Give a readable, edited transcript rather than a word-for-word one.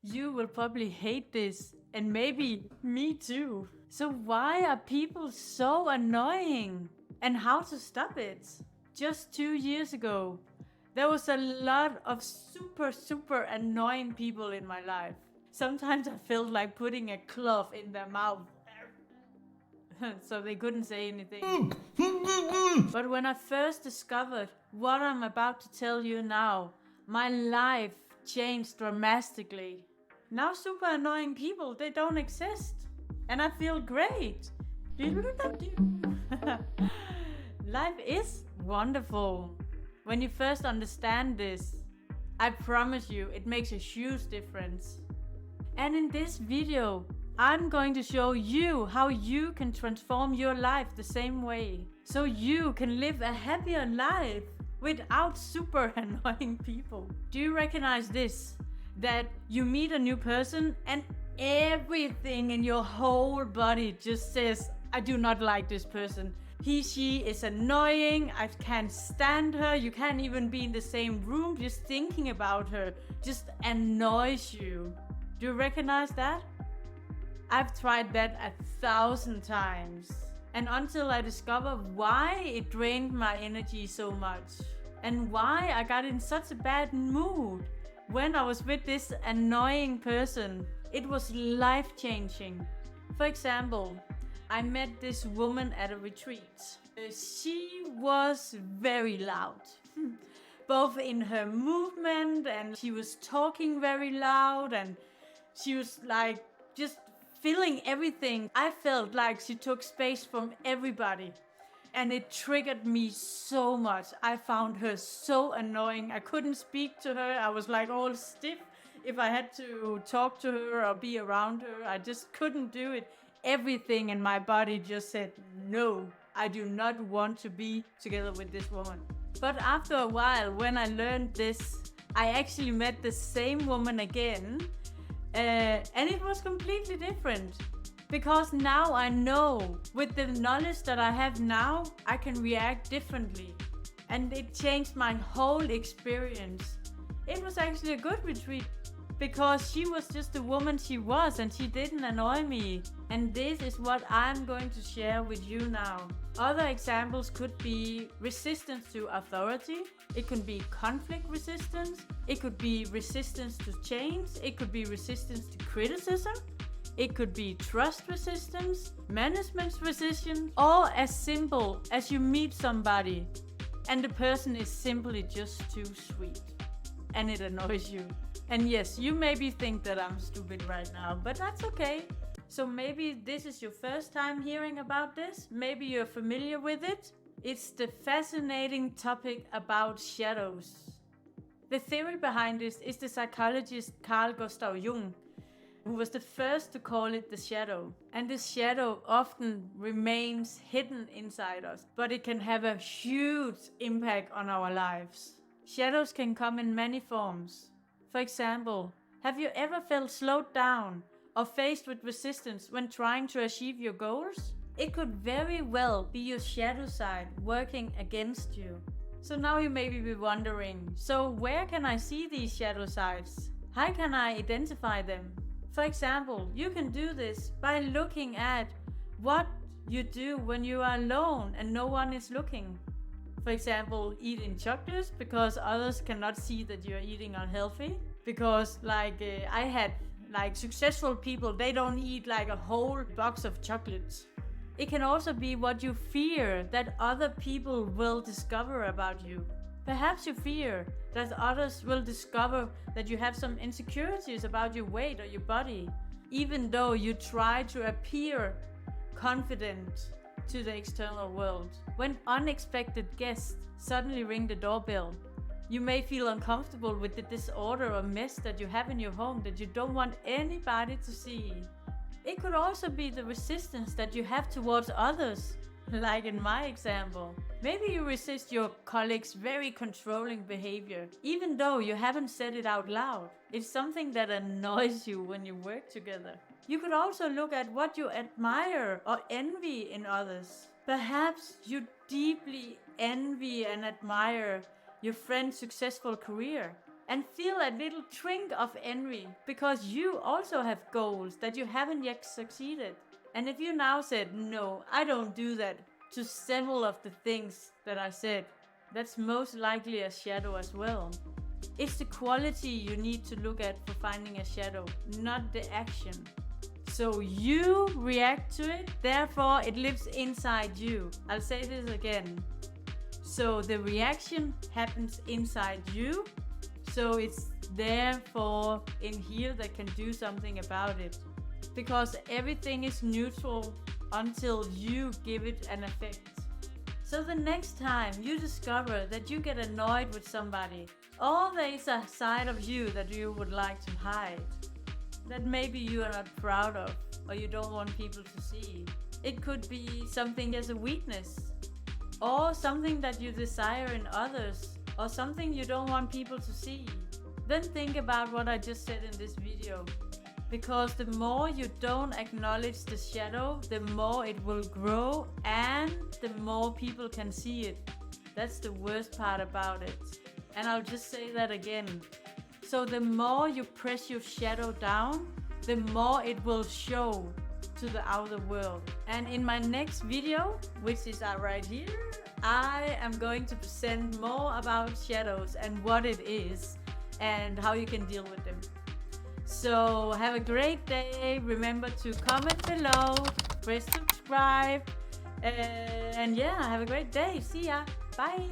You will probably hate this, and maybe me too. So why are people so annoying? And how to stop it? Just 2 years ago, there was a lot of super annoying people in my life. Sometimes I felt like putting a cloth in their mouth so they couldn't say anything. But when I first discovered what I'm about to tell you now, my life changed dramatically. Now super annoying people, they don't exist. And I feel great. Life is wonderful. When you first understand this, I promise you it makes a huge difference. And in this video, I'm going to show you how you can transform your life the same way. So you can live a happier life without super annoying people. Do you recognize this? That you meet a new person and everything in your whole body just says, I do not like this person. She is annoying, I can't stand her, you can't even be in the same room, just thinking about her just annoys you. Do you recognize that? I've tried that 1,000 times. And until I discovered why it drained my energy so much and why I got in such a bad mood when I was with this annoying person, it was life-changing. For example, I met this woman at a retreat. She was very loud. Both in her movement, and she was talking very loud, and she was like just filling everything. I felt like she took space from everybody. And it triggered me so much. I found her so annoying. I couldn't speak to her. I was like all stiff if I had to talk to her or be around her. I just couldn't do it. Everything in my body just said, no, I do not want to be together with this woman. But after a while, when I learned this, I actually met the same woman again. And it was completely different. Because now I know, with the knowledge that I have now, I can react differently. And it changed my whole experience. It was actually a good retreat because she was just the woman she was and she didn't annoy me. And this is what I'm going to share with you now. Other examples could be resistance to authority. It could be conflict resistance. It could be resistance to change. It could be resistance to criticism. It could be trust resistance, management resistance, or as simple as you meet somebody and the person is simply just too sweet and it annoys you. And yes, you maybe think that I'm stupid right now, but that's okay. So maybe this is your first time hearing about this. Maybe you're familiar with it. It's the fascinating topic about shadows. The theory behind this is the psychologist Carl Gustav Jung, who was the first to call it the shadow. And this shadow often remains hidden inside us, but it can have a huge impact on our lives. Shadows can come in many forms. For example, have you ever felt slowed down or faced with resistance when trying to achieve your goals? It could very well be your shadow side working against you. So now you may be wondering, so where can I see these shadow sides? How can I identify them? For example, you can do this by looking at what you do when you are alone and no one is looking. For example, eating chocolates because others cannot see that you're eating unhealthy. Because I had successful people, they don't eat like a whole box of chocolates. It can also be what you fear that other people will discover about you. Perhaps you fear that others will discover that you have some insecurities about your weight or your body, even though you try to appear confident to the external world. When unexpected guests suddenly ring the doorbell, you may feel uncomfortable with the disorder or mess that you have in your home that you don't want anybody to see. It could also be the resistance that you have towards others, like in my example. Maybe you resist your colleagues' very controlling behavior, even though you haven't said it out loud. It's something that annoys you when you work together. You could also look at what you admire or envy in others. Perhaps you deeply envy and admire your friend's successful career. and feel a little twinge of envy because you also have goals that you haven't yet succeeded. And if you now said, no, I don't do that, to several of the things that I said, that's most likely a shadow as well. It's the quality you need to look at for finding a shadow, not the action. So you react to it, therefore it lives inside you. I'll say this again. So the reaction happens inside you, so it's therefore in here that can do something about it. Because everything is neutral until you give it an effect. So the next time you discover that you get annoyed with somebody, or there is a side of you that you would like to hide, that maybe you are not proud of, or you don't want people to see. It could be something as a weakness, or something that you desire in others, or something you don't want people to see. Then think about what I just said in this video. Because the more you don't acknowledge the shadow, the more it will grow and the more people can see it. That's the worst part about it. And I'll just say that again. So the more you press your shadow down, the more it will show to the outer world. And in my next video, which is right here, I am going to present more about shadows and what it is and how you can deal with them. So have a great day. Remember to comment below, press subscribe, and yeah, have a great day. See ya. Bye.